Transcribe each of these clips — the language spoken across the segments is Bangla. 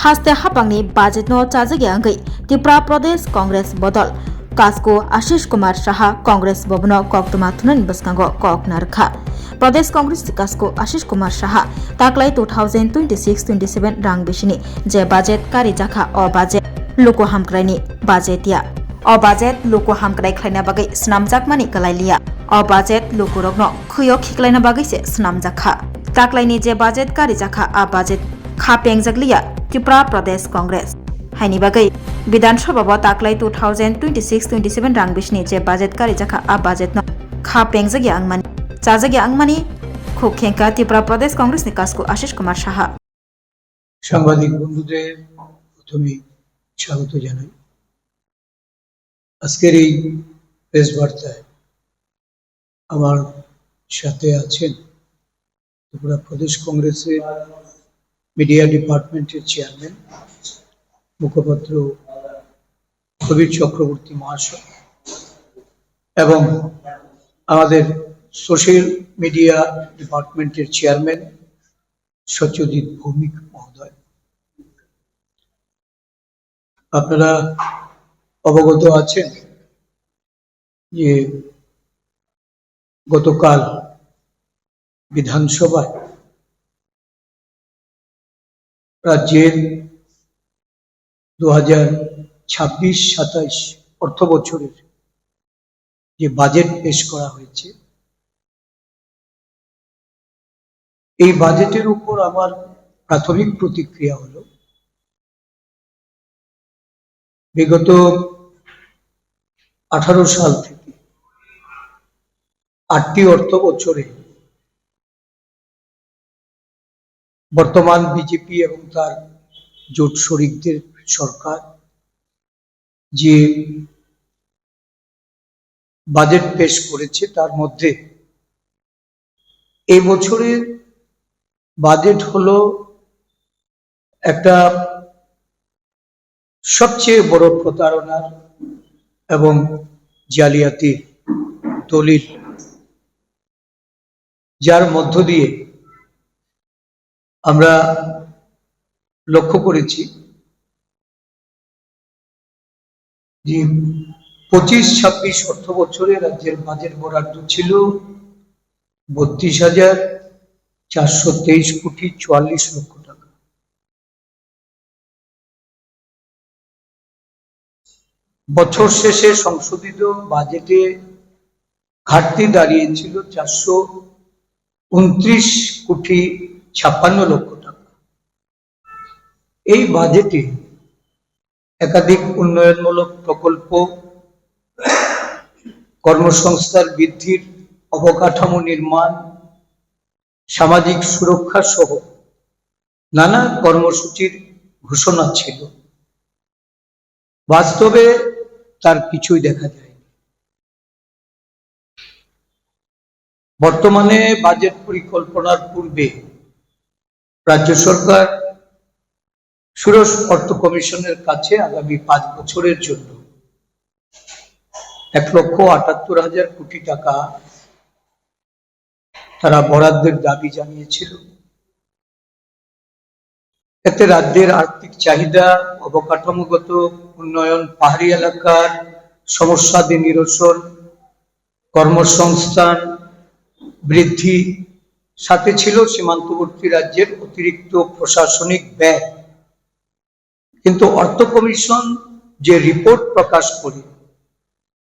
haste hapangni budget no chajagi angai Tripura Pradesh Congress bodol Kasko Ashish Kumar Saha Congress Bobno Koktuma Thunan Baskango Koknarkha Pradesh Congress Kasko Ashish Kumar Saha taklai 2026-27 rang bishini je budget kari jakha o budget loko hamkraini budgetia o budget loko hamkrai khlaina bagai snamjakmani kalailia o budget loko rogno khuyo khiklaina bagai se snamjakha taklaini je budget kari jakha a budget khapengjakliya Tripura Pradesh Congress haini bagai Bidhan Sabha taklai 2026-27 rang bishni je budget kari jakha a budget no khapengjakya angmani chajagi angmani khokhenka Tripura Pradesh Congress ni Kasko Ashish Kumar Saha সাংবাদিক বন্ধুদের প্রথমে স্বাগত জানাই। আজকের এই প্রেস বার্তায় আমার সাথে আছেন ত্রিপুরা প্রদেশ কংগ্রেসের মিডিয়া ডিপার্টমেন্টের চেয়ারম্যান মুখপাত্র কবির চক্রবর্তী মহাশয় এবং আমাদের সোশ্যাল মিডিয়া ডিপার্টমেন্টের চেয়ারম্যান সত্যজিৎ ভৌমিক মহোদয়। আপনারা অবগত আছেন যে গতকাল বিধানসভায় রাজ্যের 2026-27 অর্থ বছরের যে বাজেট পেশ করা হয়েছে, এই বাজেটের উপর আমার প্রাথমিক প্রতিক্রিয়া হলো বিগত 18 সাল থেকে 8টি অর্থ বছরে বর্তমান বিজেপি এবং তার জোট শরিকদের সরকার যে বাজেট পেশ করেছে তার মধ্যে এই বছরের বাজেট হলো একটা সবচেয়ে বড় প্রতারণার এবং জালিয়াতির দলিল, যার মধ্য দিয়ে আমরা লক্ষ্য করেছি যে 25-26 অর্থ বছরে রাজ্যের বাজেট বরাদ্দ ছিল 32,423 কোটি 44 লক্ষ টাকা। বছর শেষে সংশোধিত বাজেটে ঘাটতি দাঁড়িয়েছিল 429 কোটি 56 লক্ষ টাকা। এই বাজেটে একাধিক উন্নয়নমূলক প্রকল্প, কর্মসংস্থান বৃদ্ধির অবকাঠামো নির্মাণ, সামাজিক সুরক্ষা সহ নানা কর্মসূচির ঘোষণা ছিল। বাস্তবে তার কিছুই দেখা যায়। বর্তমানে বাজেট পরিকল্পনার পূর্বে রাজ্য সরকার ষোড়শ অর্থ কমিশনের কাছে আগামী 5 বছরের জন্য 1,78,000 কোটি টাকা তারা বরাদ্দের দাবি জানিয়েছিল। এতে রাজ্যের আর্থিক চাহিদা, অবকাঠামোগত উন্নয়ন, পাহাড়ি এলাকার সমস্যাদি নিরসন, কর্মসংস্থান বৃদ্ধি, সাথে ছিল সীমান্তবর্তী রাজ্যের অতিরিক্ত প্রশাসনিক ব্যয়। কিন্তু অর্থ কমিশন যে রিপোর্ট প্রকাশ করে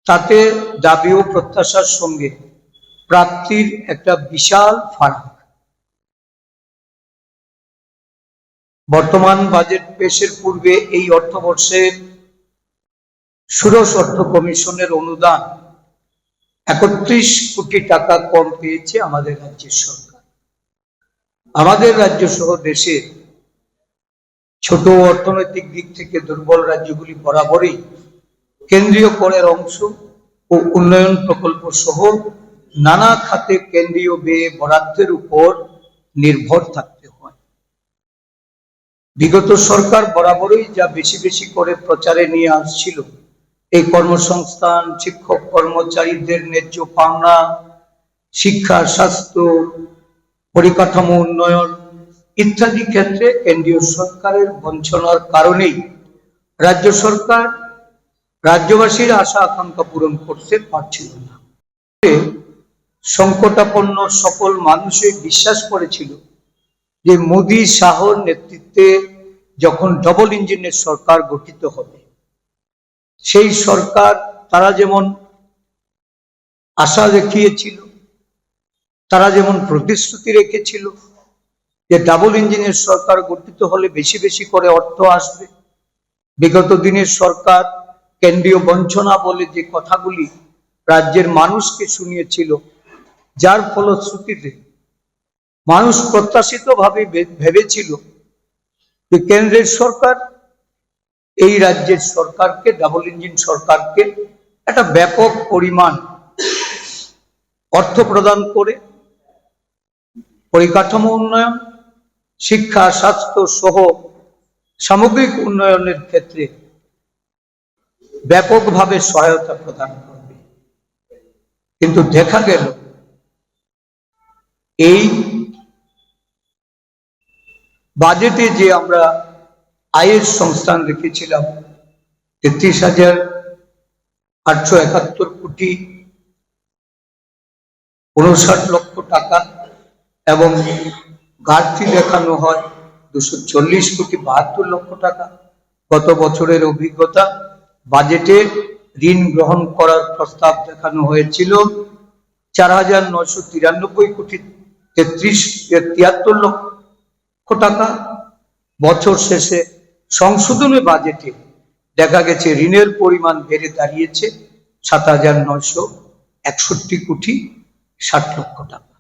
তাতে দাবি ও প্রত্যাশার সঙ্গে প্রাপ্তির একটা বিশাল ফারাক। বর্তমান বাজেট পেশের পূর্বে এই অর্থবর্ষের ষোড়শ অর্থ কমিশনের অনুদান 31 কোটি টাকা কম পেয়েছে আমাদের রাজ্যের সরকার। আমাদের রাজ্য সহ দেশের ছোট অর্থনৈতিক দিক থেকে দুর্বল রাজ্যগুলি বরাবরই কেন্দ্রীয় করের অংশ ও উন্নয়ন প্রকল্প সহ নানা খাতে কেন্দ্রীয় ব্যয় বরাদ্দের উপর নির্ভর থাকতে হয়। বিগত সরকার বরাবরই যা বেশি বেশি করে প্রচারে নিয়ে আসছিল, এই কর্মসংস্থান, শিক্ষক কর্মচারীদের ন্যায্য পাওনা, শিক্ষা, স্বাস্থ্য, পরিকাঠামো উন্নয়ন, ইত্যাদি ক্ষেত্রে কেন্দ্রীয় সরকারের বঞ্চনার কারণেই রাজ্য সরকার রাজ্যবাসীর আশা আকাঙ্ক্ষা পূরণ করতে পারছিল না। সংকটাপন্ন সকল মানুষই বিশ্বাস করেছিল যে মোদী শাহর নেতৃত্বে যখন ডবল ইঞ্জিনের সরকার গঠিত হবে, সেই সরকার তারা যেমন আশা দেখিয়েছিল, তারা যেমন প্রতিশ্রুতি রেখেছিল যে ডাবল ইঞ্জিনের সরকার গঠিত হলে বেশি বেশি করে অর্থ আসবে। বিগত দিনের সরকার কেন্দ্রীয় বঞ্চনা বলে যে কথাগুলি রাজ্যের মানুষকে শুনিয়েছিল, যার ফলশ্রুতিতে মানুষ প্রত্যাশিতভাবে ভেবেছিল যে কেন্দ্রের সরকার এই রাজ্যের সরকারকে, ডাবল ইঞ্জিন সরকারকে একটা ব্যাপক পরিমাণ অর্থ প্রদান করে পরিকাঠামো উন্নয়ন, শিক্ষা, স্বাস্থ্য সহ সামগ্রিক উন্নয়নের ক্ষেত্রে ব্যাপকভাবে সহায়তা প্রদান করবে। কিন্তু দেখা গেল এই বাজেটে যে আমরা আয়ের সংস্থান রেখেছিলাম 33,871 কোটি 59 লক্ষ টাকা এবং ঘাটতি দেখানো হয় 240 কোটি 72 লক্ষ টাকা। গত বছরের অভিজ্ঞতা, বাজেটে ঋণ গ্রহণ করার প্রস্তাব দেখানো হয়েছিল 4,993 কোটি 73 লক্ষ টাকা। বছর শেষে সংশোধনী বাজেটে দেখা গেছে ঋণের পরিমাণ বেড়ে দাঁড়িয়েছে 7,961 কোটি 60 লক্ষ টাকা।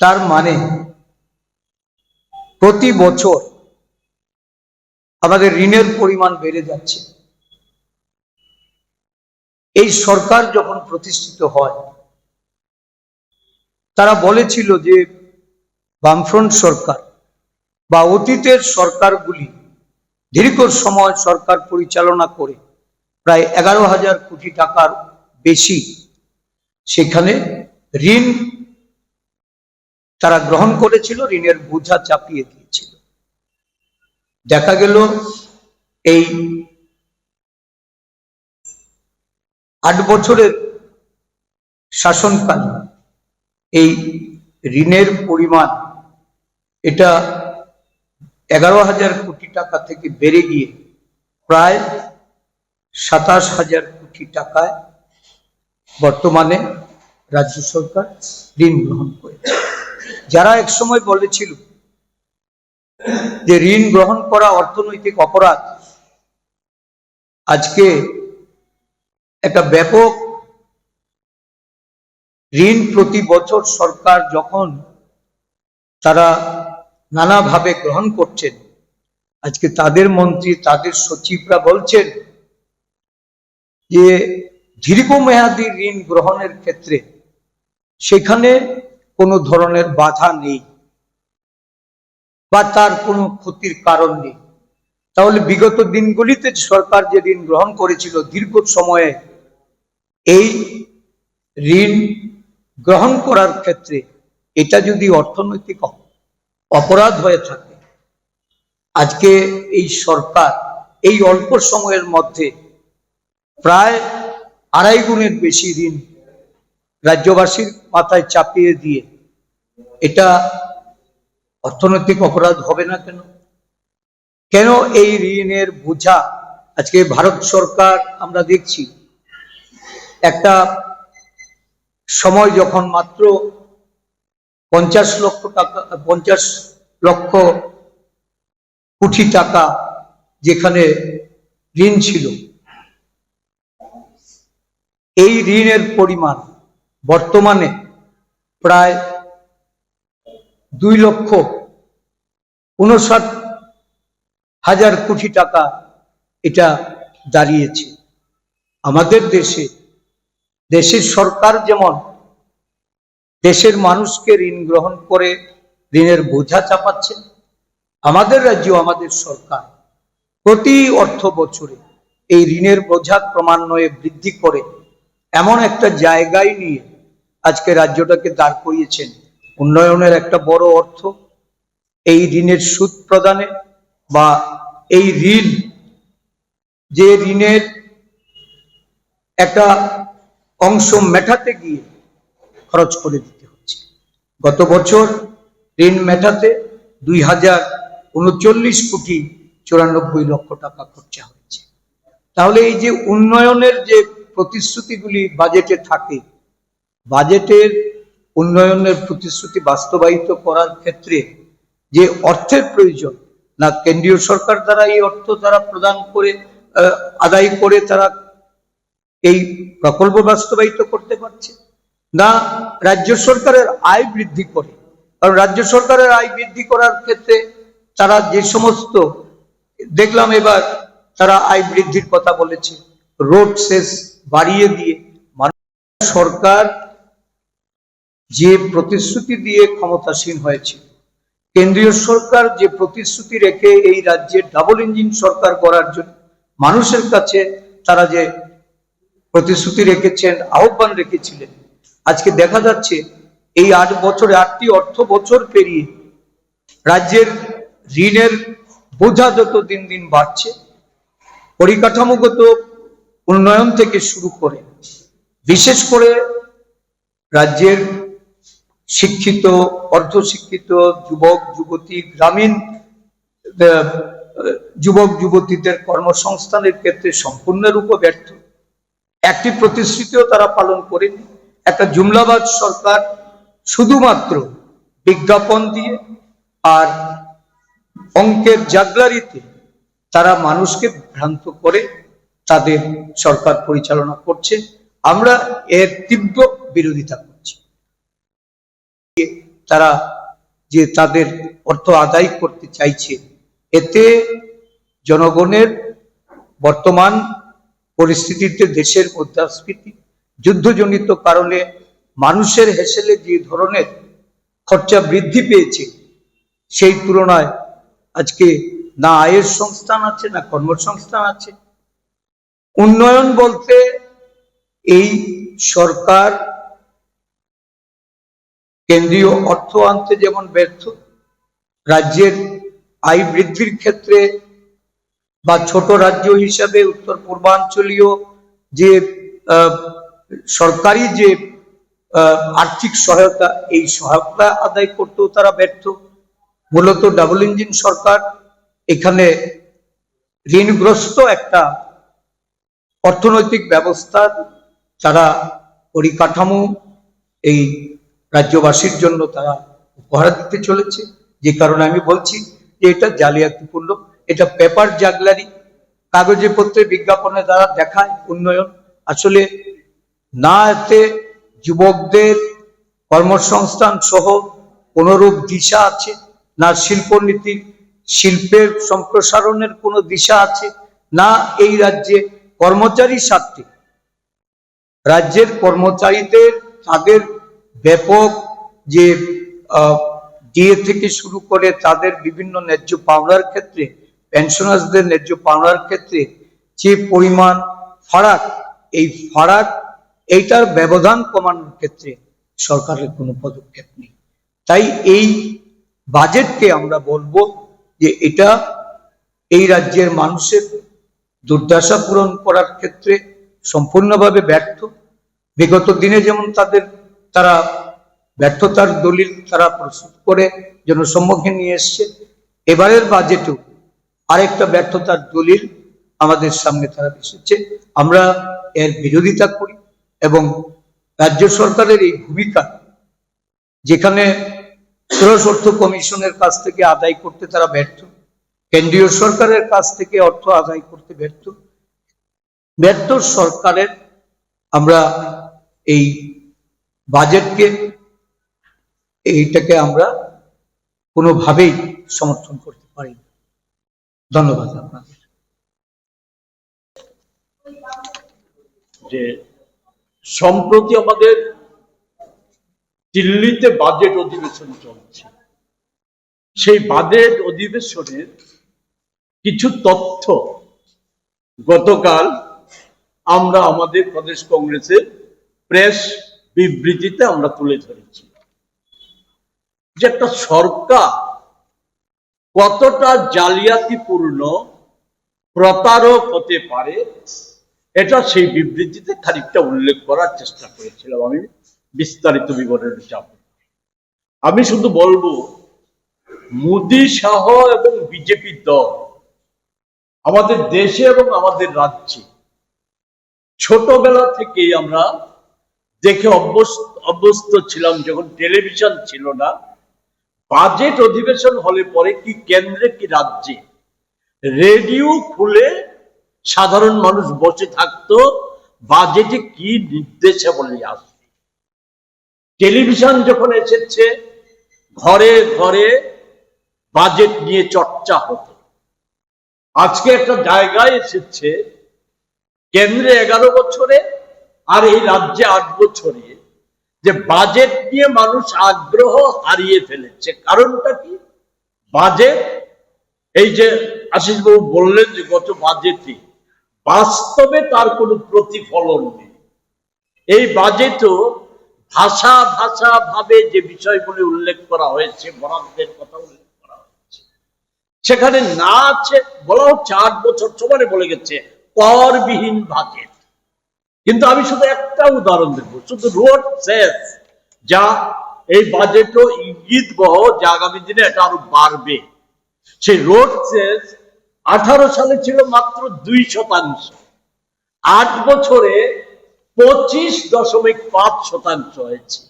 তার মানে প্রতি বছর আমাদের ঋণের পরিমাণ বেড়ে যাচ্ছে। এই সরকার যখন প্রতিষ্ঠিত হয়, তারা বলেছিল যে বামফ্রন্ট সরকার বা অতীতের সরকারগুলি দীর্ঘ সময় সরকার পরিচালনা করে প্রায় 11,000 কোটি টাকার বেশি সেখানে ঋণ তারা গ্রহণ করেছিল, ঋণের বোঝা চাপিয়ে দিয়েছিল। দেখা গেল এই 8 বছরের শাসনকালে এই ঋণের পরিমাণ এটা 11,000 কোটি টাকা থেকে বেড়ে গিয়ে প্রায় 27,000 কোটি টাকায় বর্তমানে রাজ্য সরকার ঋণ গ্রহণ করেছে। যারা একসময় বলেছিল যে ঋণ গ্রহণ করা অর্থনৈতিক অপরাধ, আজকে একটা ব্যাপক ঋণ প্রতি বছর সরকার যখন তারা নানাভাবে গ্রহণ করছেন, আজকে তাদের মন্ত্রী, তাদের সচিবরা বলছেন যে দীর্ঘমেয়াদী ঋণ গ্রহণের ক্ষেত্রে সেখানে কোনো ধরনের বাধা নেই বা তার কোনো ক্ষতির কারণ নেই। তাহলে বিগত দিনগুলিতে সরকার যে ঋণ গ্রহণ করেছিল দীর্ঘ সময়ে, এই ঋণ গ্রহণ করার ক্ষেত্রে এটা যদি অর্থনৈতিক অপরাধ হয়ে থাকে, আজকে এই সরকার এই অল্প সময়ের মধ্যে প্রায় 2.5 গুণের বেশি ঋণ রাজ্যবাসীর মাথায় চাপিয়ে দিয়ে এটা অর্থনৈতিক অপরাধ হবে না কেন? কেন এই ঋণের বোঝা আজকে ভারত সরকার, আমরা দেখছি একটা সময় যখন মাত্র 50 লক্ষ কোটি টাকা যেখানে ঋণ ছিল, এই ঋণের পরিমাণ বর্তমানে প্রায় 2,59,000 কোটি টাকা এটা দাঁড়িয়েছে। আমাদের দেশের সরকার যেমন দেশের মানুষকে ঋণ গ্রহণ করে ঋণের বোঝা চাপাচ্ছে, আমাদের রাজ্য, আমাদের সরকার প্রতি অর্থ বছরে এই ঋণের বোঝা ক্রমান্বয়ে বৃদ্ধি করে এমন একটা জায়গায় নিয়ে আজকে রাজ্যটাকে দাঁড় করিয়েছেন। উন্নয়নের একটা বড় অর্থ এই ঋণের সুদ প্রদানে বা এই ঋণ যে ঋণের একটা অংশ মেটাতে গিয়ে খরচ করে দিতে হচ্ছে। গত বছর ঋণ মেটাতে 2039,94,94,00,000 টাকা খরচা হয়েছে। তাহলে এই যে উন্নয়নের যে প্রতিশ্রুতিগুলি বাজেটে থাকে, বাজেটের উন্নয়নের প্রতিশ্রুতি বাস্তবায়িত করার ক্ষেত্রে যে অর্থের প্রয়োজন, না কেন্দ্রীয় সরকার দ্বারা এই অর্থ তারা প্রদান করে আদায় করে তারা এই প্রকল্প বাস্তবায়িত করতে পারছে, না রাজ্য সরকারের আয় বৃদ্ধি করে। কারণ রাজ্য সরকারের আয় বৃদ্ধি করার ক্ষেত্রে তারা যে সমস্ত দেখলাম এবার তারা আয় বৃদ্ধির কথা বলেছে, রোড সেস বাড়িয়ে দিয়ে সরকার যে প্রতিশ্রুতি দিয়ে ক্ষমতাসীন হয়েছে, কেন্দ্রীয় সরকার যে প্রতিশ্রুতি রেখে এই রাজ্যে ডাবল ইঞ্জিন সরকার করার জন্য মানুষের কাছে তারা যে প্রতিশ্রুতি রেখেছেন, আহ্বান রেখেছিলেন, আজকে দেখা যাচ্ছে এই 8 বছরে 8টি অর্থ বছর পেরিয়ে রাজ্যের ঋণের বোঝা যত দিন দিন বাড়ছে, পরিকাঠামোগত উন্নয়ন থেকে শুরু করে বিশেষ করে রাজ্যের শিক্ষিত, অর্ধশিক্ষিত যুবক যুবতী, গ্রামীণ যুবক যুবতীদের কর্মসংস্থানের ক্ষেত্রে সম্পূর্ণরূপে ব্যর্থ। একটি প্রতিশ্রুতিও তারা পালন করেনি। একটা জুমলাবাজ সরকার শুধুমাত্র বিজ্ঞাপন দিয়ে আর অঙ্কের জাগলারিতে তারা মানুষকে ভ্রান্ত করে তাদের সরকার পরিচালনা করছে। আমরা এর তীব্র বিরোধিতা করছি। তারা যে তাদের অর্থ আদায় করতে চাইছে, এতে জনগণের বর্তমান পরিস্থিতিতে দেশের মুদ্রাস্ফীতি, যুদ্ধজনিত কারণে মানুষের হেসেলে যে ধরনের খরচা বৃদ্ধি পেয়েছে, সেই তুলনায় আজকে না আয়ের সংস্থান আছে, না কর্মসংস্থান আছে। উন্নয়ন বলতে এই সরকার কেন্দ্রীয় অর্থ আনতে যেমন ব্যর্থ, রাজ্যের আয় বৃদ্ধির ক্ষেত্রে বা ছোট রাজ্য হিসাবে উত্তর পূর্বাঞ্চলীয় যে সরকারি যে আর্থিক সহায়তা, এই সহায়তা আদায় করতেও তারা ব্যর্থ। মূলত ডাবল ইঞ্জিন সরকার এখানে ঋণগ্রস্ত একটা অর্থনৈতিক ব্যবস্থা তারা পরিকাঠামো এই রাজ্যবাসীর জন্য তারা উপহার দিতে চলেছে। যে কারণে আমি বলছি যে এটা জালিয়াতিপূর্ণ, এটা পেপার জাগলারি, কাগজে পত্রে বিজ্ঞাপনে দ্বারা দেখায় উন্নয়ন, আসলে না এতে যুবকদের কর্মসংস্থান সহ কোনরূপ দিশা আছে, না শিল্পনীতি, শিল্পের সম্প্রসারণের কোনো দিশা আছে, না এই রাজ্যে কর্মচারী স্বার্থে রাজ্যের কর্মচারীদের তাদের ব্যাপক যে ডিএ থেকে শুরু করে তাদের বিভিন্ন ন্যায্য পাওনার ক্ষেত্রে, পেনশনার্সদের ন্যায্য পাওনার ক্ষেত্রে যে পরিমাণ ফারাক, এই ফারাক এইটার ব্যবধান কমানোর ক্ষেত্রে সরকারের কোনো পদক্ষেপ নেই। তাই এই বাজেটকে আমরা বলবো যে এটা এই রাজ্যের মানুষের দুর্দশা পূরণ করার ক্ষেত্রে সম্পূর্ণভাবে ব্যর্থ। বিগত দিনে যেমন তারা ব্যর্থতার দলিল তারা প্রস্তুত করে জনসম্মুখে নিয়ে এসছে, এবারের বাজেটেও আরেকটা ব্যর্থতার দলিল আমাদের সামনে তারা এসেছে। আমরা এর বিরোধিতা করি এবং রাজ্য সরকারের এই ভূমিকা, যেখানে ষোড়শ অর্থ কমিশনের কাছ থেকে আদায় করতে তারা ব্যর্থ, কেন্দ্রীয় সরকারের কাছ থেকে অর্থ আদায় করতে ব্যর্থ সরকারের আমরা এই বাজেটকে, এইটাকে আমরা কোনোভাবেই সমর্থন করতে পারি না। ধন্যবাদ আপনাদের। যে সম্প্রতি আমাদের দিল্লিতে বাজেট অধিবেশন চলছে, সেই বাজেট অধিবেশনের কিছু তথ্য গতকাল আমরা আমাদের প্রদেশ কংগ্রেসের প্রেস বিবৃতিতে আমরা তুলে ধরেছি। যে একটা সরকার কতটা জালিয়াতিপূর্ণ প্রতারক হতে পারে এটা সেই বিবৃতিতে খানিকটা উল্লেখ করার চেষ্টা করেছিলাম। আমি বিস্তারিত বিবরণে যাব। আমি শুধু বলবো, মোদি শাহ এবং বিজেপি দল আমাদের দেশে এবং আমাদের রাজ্যে ছোটবেলা থেকেই আমরা দেখে অভ্যস্ত ছিলাম, যখন টেলিভিশন ছিল না, বাজেট অধিবেশন হলে পরে কি কেন্দ্রে কি রাজ্যে রেডিও খুলে সাধারণ মানুষ বসে থাকতো বাজেটে কি নির্দেশাবলী আসবে। টেলিভিশন যখন এসেছে ঘরে ঘরে বাজেট নিয়ে চর্চা হতো। আজকে একটা জায়গায় এসেছে কেন্দ্রে 11 বছরে আর এই রাজ্যে 8 বছরে যে বাজেট নিয়ে মানুষ আগ্রহ হারিয়ে ফেলেছে। কারণটা কি? বাজেট, এই যে আশিস বাবু বললেন যে গত বাজেটে বাস্তবে তার কোনো প্রতিফলন নেই। এই বাজেটও ভাষা ভাষা ভাবে যে বিষয়গুলি উল্লেখ করা হয়েছে, বরাদ্দের কথা উল্লেখ করা হয়েছে, সেখানে না আছে বলা হচ্ছে 8 বছর সমানে বলে গেছে করবিহীন বাজেট। কিন্তু আমি শুধু একটা উদাহরণ দেবো, শুধু রোড সেস, যা এই বাজেটও ইঙ্গিত বহ যে আগামী দিনে এটা আরো বাড়বে। সেই রোড সেস 18 সালে ছিল মাত্র 2%, 8 বছরে 25.5% হয়েছে।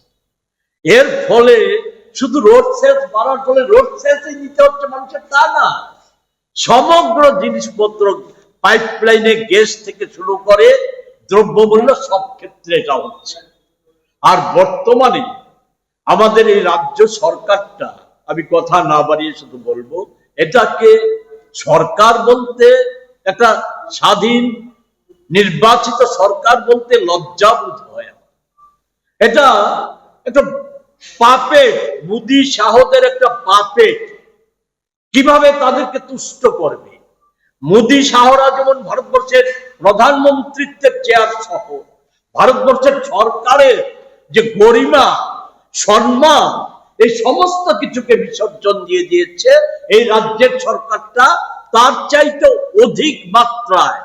এর ফলে শুধু রোড সেস বাড়ার ফলে রোড সেসই নিতে হচ্ছে মানুষের, তা না। সমগ্র জিনিসপত্র, পাইপলাইনে গ্যাস থেকে শুরু করে দ্রব্যমূল্য সব ক্ষেত্রে এটা হচ্ছে। আর বর্তমানে আমাদের এই রাজ্য সরকারটা, আমি কথা না বাড়িয়ে শুধু বলবো, এটাকে সরকার বলতে, একটা স্বাধীন নির্বাচিত সরকার বলতে লজ্জাবোধ হয়। এটা একটা পাপেট, মোদি শাহদের একটা পাপেট। কিভাবে তাদেরকে তুষ্ট করবে? মোদি শাহরা যেমন ভারতবর্ষের প্রধানমন্ত্রীত্বের চেয়ার সহ ভারতবর্ষের সরকারের যে গরিমা, সম্মান, এই সমস্ত কিছুকে বিসর্জন দিয়ে দিয়েছে, এই রাজ্যের সরকারটা তার চাইতে অধিক মাত্রায়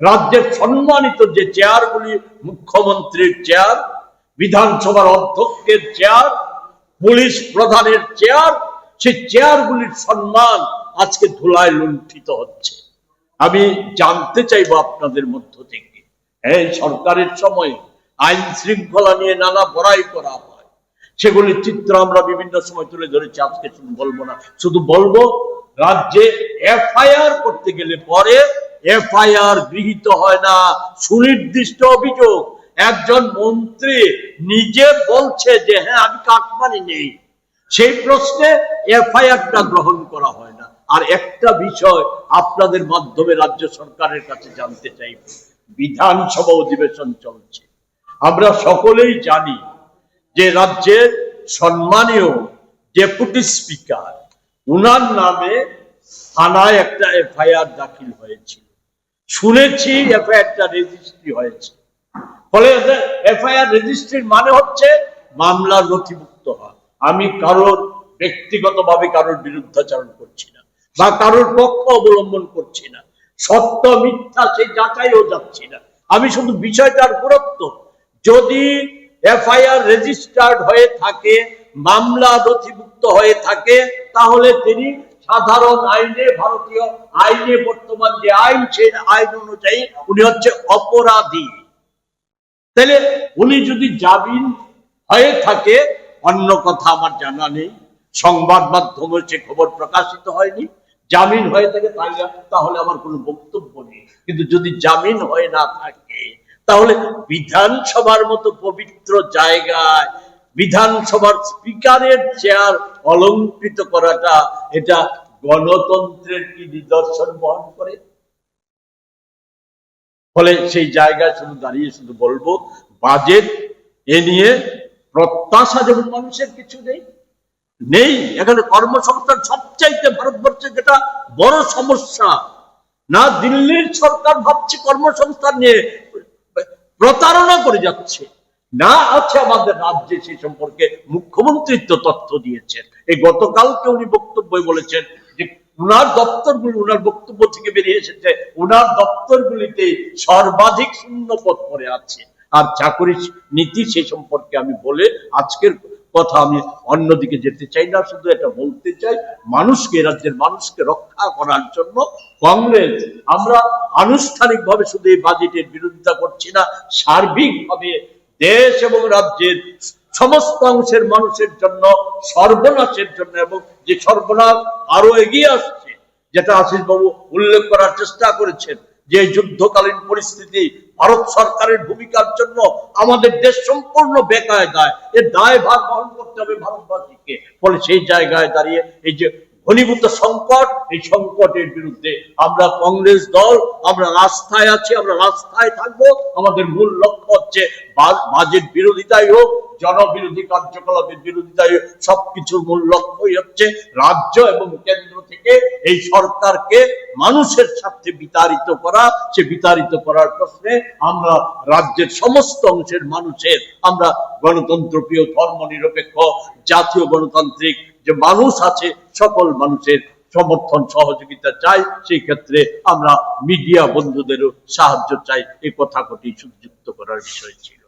রাজ্যের সম্মানিত যে চেয়ারগুলি, মুখ্যমন্ত্রীর চেয়ার, বিধানসভার অধ্যক্ষের চেয়ার, পুলিশ প্রধানের চেয়ার, সেই চেয়ারগুলির সম্মান আজকে ধুলায় লুণ্ঠিত হচ্ছে। আমি জানতে চাইবো আপনাদের মধ্য থেকে, এই সরকারের সময় আইন শৃঙ্খলা নিয়ে নানা বড়াই করা হয়, সেগুলির চিত্র আমরা বিভিন্ন সময় তুলে ধরেছি। আজকে শুধু বলবো না, শুধু বলবো রাজ্যে এফআইআর করতে গেলে পরে এফআইআর গৃহীত হয় না। সুনির্দিষ্ট অভিযোগ, একজন মন্ত্রী নিজে বলছে যে হ্যাঁ আমি কাটমানি নেই, সেই প্রশ্নে এফআইআরটা গ্রহণ করা হয় না। আর একটা বিষয় আপনাদের মাধ্যমে রাজ্য সরকারের কাছে জানতে চাইব, বিধানসভা অধিবেশন চলছে, আমরা সকলেই জানি যে রাজ্যের সম্মানীয় ডেপুটি স্পিকার, উনার নামে থানায় একটা এফআইআর দাখিল হয়েছিল, শুনেছি এফআইআরটা রেজিস্ট্রি হয়েছে। ফলে এফআইআর রেজিস্ট্রির মানে হচ্ছে মামলা নথিভুক্ত হয়। আমি কারোর ব্যক্তিগতভাবে কারোর বিরুদ্ধাচরণ করছি না বা কারোর পক্ষ অবলম্বন করছি না, সত্য মিথ্যা সেই যাচাইও যাচ্ছি না। আমি শুধু বিষয়টার গুরুত্ব, যদি এফআইআর রেজিস্টার্ড হয়ে থাকে, মামলা নথিভুক্ত হয়ে থাকে, তাহলে তিনি সাধারণ আইনে, ভারতীয় আইনে বর্তমান যে আইন, সেই আইন অনুযায়ী উনি হচ্ছে অপরাধী। তাহলে উনি যদি জামিন হয়ে থাকে, অন্য কথা আমার জানা নেই, সংবাদ মাধ্যমে সে খবর প্রকাশিত হয়নি, জামিন হয়ে থাকে তাহলে আমার কোনো বক্তব্য নেই। কিন্তু যদি জামিন হয়ে না থাকে, তাহলে বিধানসভার মতো পবিত্র জায়গায় বিধানসভার স্পিকারের চেয়ার অলঙ্কৃত করাটা, এটা গণতন্ত্রের কি নিদর্শন বহন করে? ফলে সেই জায়গায় শুধু দাঁড়িয়ে শুধু বলবো, বাজেট এ নিয়ে প্রত্যাশা যেমন মানুষের কিছু নেই। এখানে কর্মসংস্থান সবচাইতে ভারতবর্ষে যেটা বড় সমস্যা, না দিল্লির সরকার ভাবছে কর্মসংস্থান নিয়ে প্রতারণা করে যাচ্ছে, না আছে আমাদের রাজ্যে সেই সম্পর্কে মুখ্যমন্ত্রী তো তথ্য দিয়েছেন। এই গতকালকে উনি বক্তব্য বলেছেন যে ওনার দপ্তরগুলি, ওনার বক্তব্য থেকে বেরিয়ে এসেছে ওনার দপ্তরগুলিতে সর্বাধিক শূন্য পদ পড়ে আছে। আর চাকরি নীতি সে সম্পর্কে আমি বলে আজকের কথা আমি অন্যদিকে যেতে চাই না, শুধু এটা বলতে চাই মানুষকে, রাজ্যের মানুষকে রক্ষা করার জন্য কংগ্রেস, আমরা আনুষ্ঠানিকভাবে শুধু এই বাজেটের বিরোধিতা করছি না, সার্বিকভাবে দেশ এবং রাজ্যের সমস্ত অংশের মানুষের জন্য সর্বনাশের জন্য, এবং যে সর্বনাশ আরো এগিয়ে আসছে, যেটা আশিস বাবু উল্লেখ করার চেষ্টা করেছেন, যে যুদ্ধকালীন পরিস্থিতি, ভারত সরকারের ভূমিকার জন্য আমাদের দেশ সম্পূর্ণ বেকায়দায়, এর দায়ভার বহন করতে হবে ভারতবাসীকে। ফলে সেই জায়গায় দাঁড়িয়ে এই যে ঘনীভূত সংকট, এই সংকটের বিরুদ্ধে আমরা কংগ্রেস দল, আমরা রাস্তায় আছি, আমরা রাস্তায় থাকবো। আমাদের মূল লক্ষ্য হচ্ছে বাজেট বিরোধিতাই হোক, জনবিরোধী কার্যকলাপের বিরোধিতাই হোক, সবকিছুর মূল লক্ষ্যই হচ্ছে রাজ্য এবং কেন্দ্র থেকে এই সরকারকে মানুষের স্বার্থে বিতাড়িত করা। সে বিতাড়িত করার প্রশ্নে আমরা রাজ্যের সমস্ত অংশের মানুষের, আমরা গণতন্ত্রপ্রিয়, ধর্মনিরপেক্ষ, জাতীয় গণতান্ত্রিক যে মানুষ আছে, সকল মানুষের সমর্থন সহযোগিতা চাই। সেই ক্ষেত্রে আমরা মিডিয়া বন্ধুদেরও সাহায্য চাই। এই কথাটি যুক্ত করার বিষয় ছিল।